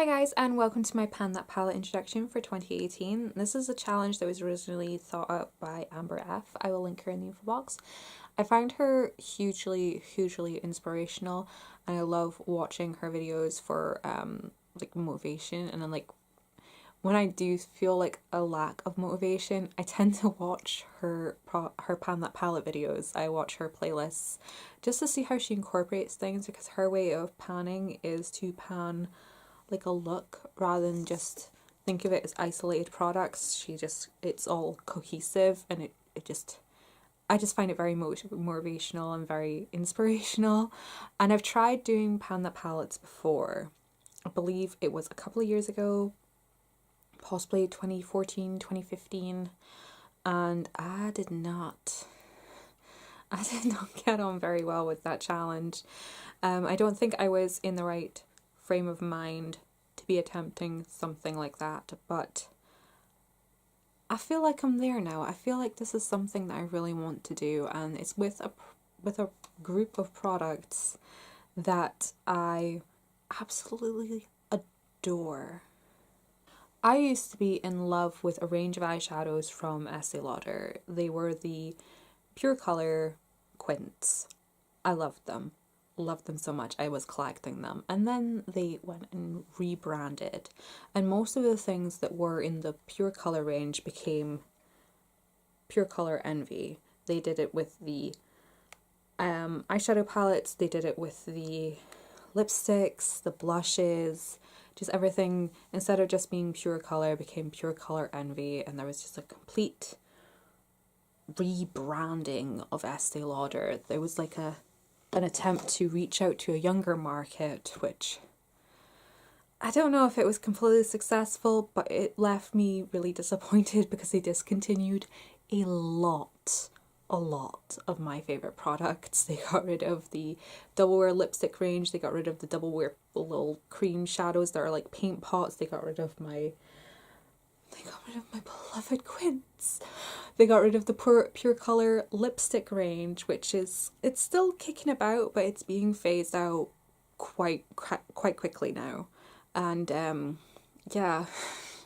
Hi guys, and welcome to my Pan That Palette introduction for 2018. This is a challenge that was originally thought up by Amber F. I will link her in the info box. I find her hugely inspirational, and I love watching her videos for like motivation. And then like when I do feel like a lack of motivation, I tend to watch her Pan That Palette videos. I watch her playlists just to see how she incorporates things, because her way of panning is to pan like a look rather than just think of it as isolated products. It's all cohesive, and I just find it very motivational and very inspirational. And I've tried doing Pan That palettes before. I believe it was a couple of years ago, possibly 2014, 2015, and I did not get on very well with that challenge. I don't think I was in the right frame of mind to be attempting something like that, but I feel like I'm there now. I feel like this is something that I really want to do, and it's with a group of products that I absolutely adore. I used to be in love with a range of eyeshadows from Estee Lauder. They were the Pure Color Quints. I loved them. Loved them so much I was collecting them, and then they went and rebranded, and most of the things that were in the Pure Color range became Pure Color Envy. They did it with the eyeshadow palettes, they did it with the lipsticks, the blushes, just everything. Instead of just being Pure Color, became Pure Color Envy, and there was just a complete rebranding of Estee Lauder. There was like an attempt to reach out to a younger market, which I don't know if it was completely successful, but it left me really disappointed because they discontinued a lot of my favourite products. They got rid of the Double Wear lipstick range, they got rid of the Double Wear little cream shadows that are like paint pots, they got rid of my beloved Quints. They got rid of the Pure Color lipstick range, which it's still kicking about, but it's being phased out quite quickly now. And yeah,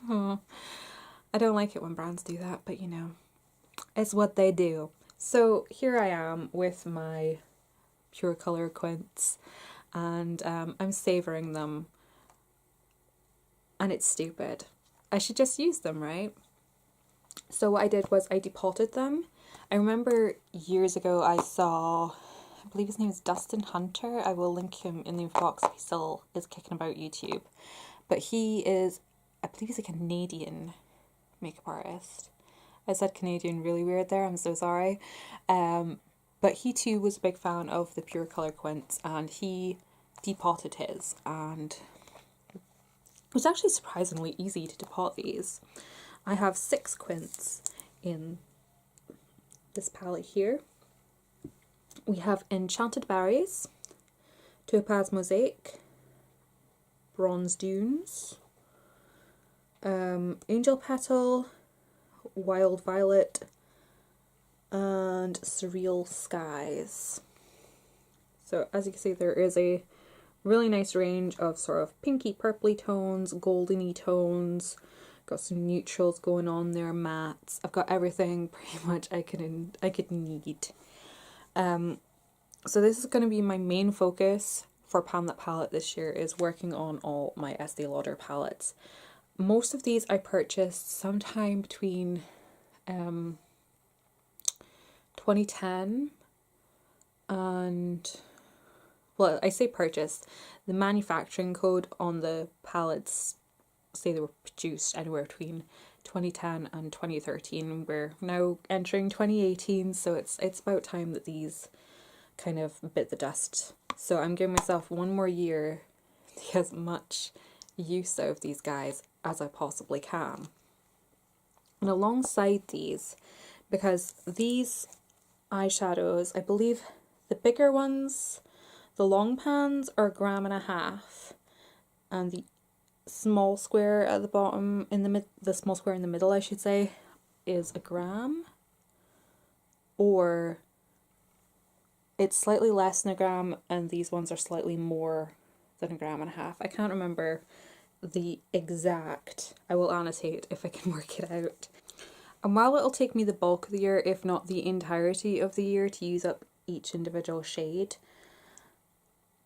I don't like it when brands do that, but you know, it's what they do. So here I am with my Pure Color Quints, and I'm savouring them, and it's stupid. I should just use them, right? So what I did was I depotted them. I remember years ago I saw, I believe his name is Dustin Hunter. I will link him in the info box if he still is kicking about YouTube. But he is, I believe he's a Canadian makeup artist. I said Canadian really weird there, I'm so sorry. But he too was a big fan of the Pure Color Quints, and he depotted his, and it was actually surprisingly easy to depot these. I have 6 quints in this palette here. We have Enchanted Berries, Topaz Mosaic, Bronze Dunes, Angel Petal, Wild Violet, and Surreal Skies. So as you can see, there is a really nice range of sort of pinky purpley tones, goldeny tones. Got some neutrals going on there, mattes. I've got everything pretty much I could need. So this is going to be my main focus for Pan That Palette this year, is working on all my Estee Lauder palettes. Most of these I purchased sometime between 2010 and, well, I say purchased, the manufacturing code on the palettes say they were produced anywhere between 2010 and 2013. We're now entering 2018, so it's about time that these kind of bit the dust. So I'm giving myself one more year to get as much use out of these guys as I possibly can. And alongside these, because these eyeshadows, I believe the bigger ones, the long pans are 1.5 grams, and the small square at the bottom, the small square in the middle, I should say, is 1 gram, or it's slightly less than 1 gram, and these ones are slightly more than 1.5 grams. I can't remember the exact. I will annotate if I can work it out. And while it'll take me the bulk of the year, if not the entirety of the year, to use up each individual shade,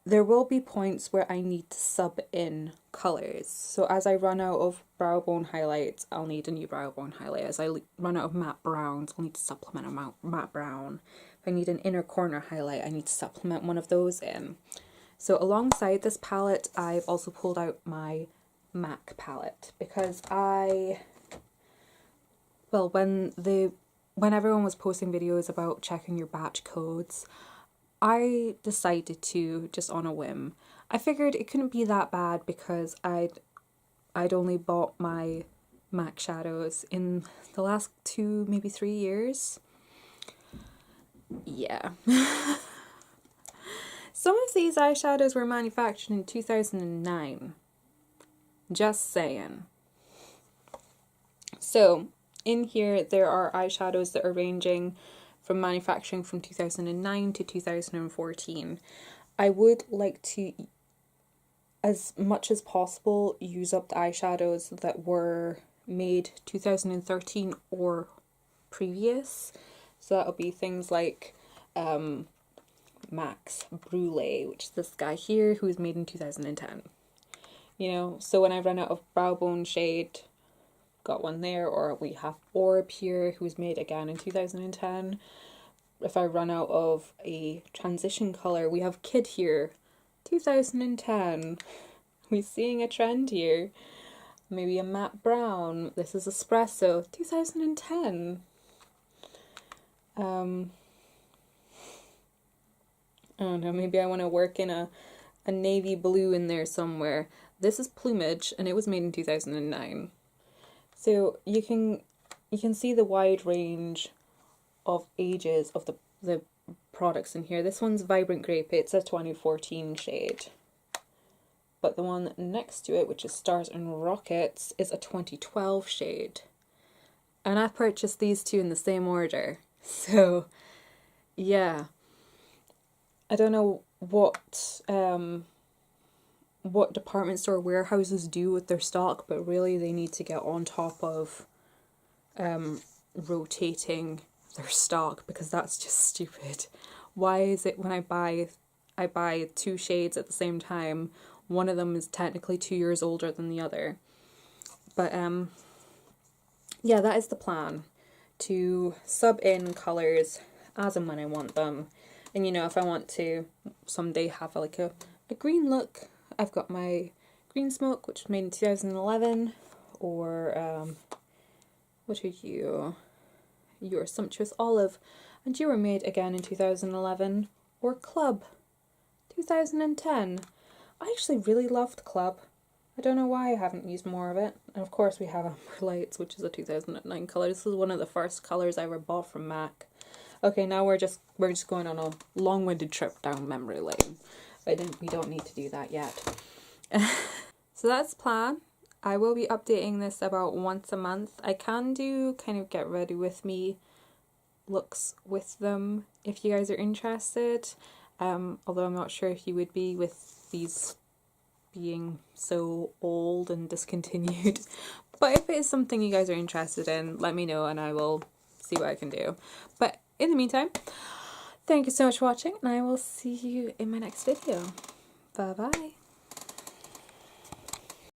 there will be points where I need to sub in colours. So as I run out of brow bone highlights, I'll need a new brow bone highlight. As I run out of matte browns, I'll need to supplement a matte brown. If I need an inner corner highlight, I need to supplement one of those in. So alongside this palette, I've also pulled out my MAC palette because when everyone was posting videos about checking your batch codes, I decided to, just on a whim. I figured it couldn't be that bad because I'd only bought my MAC shadows in the last 2, maybe 3 years. Yeah. Some of these eyeshadows were manufactured in 2009. Just saying. So, in here there are eyeshadows that are ranging from manufacturing from 2009 to 2014. I would like to, as much as possible, use up the eyeshadows that were made 2013 or previous. So that'll be things like Max Brulee, which is this guy here who was made in 2010. You know, so when I run out of brow bone shade, got one there, or we have Orb here, who was made again in 2010. If I run out of a transition colour, we have Kid here, 2010. We're seeing a trend here. Maybe a matte brown. This is Espresso, 2010. I don't know, maybe I want to work in a navy blue in there somewhere. This is Plumage, and it was made in 2009. So you can see the wide range of ages of the products in here. This one's Vibrant Grape. It's a 2014 shade. But the one next to it, which is Stars and Rockets, is a 2012 shade. And I purchased these two in the same order. So, yeah. I don't know what department store warehouses do with their stock, but really they need to get on top of rotating their stock, because that's just stupid. Why is it when I buy 2 shades at the same time, one of them is technically 2 years older than the other? But yeah, that is the plan, to sub in colours as and when I want them. And you know, if I want to someday have like a green look, I've got my Green Smoke, which was made in 2011, or what are you? Your Sumptuous Olive, and you were made again in 2011, or Club, 2010. I actually really loved Club. I don't know why I haven't used more of it. And of course we have Amber Lights, which is a 2009 colour. This is one of the first colours I ever bought from MAC. Okay, now we're just going on a long-winded trip down memory lane. We don't need to do that yet. So that's the plan. I will be updating this about once a month. I can do kind of get ready with me looks with them if you guys are interested. Although I'm not sure if you would be, with these being so old and discontinued. But if it is something you guys are interested in, let me know and I will see what I can do. But in the meantime, thank you so much for watching, and I will see you in my next video. Bye bye.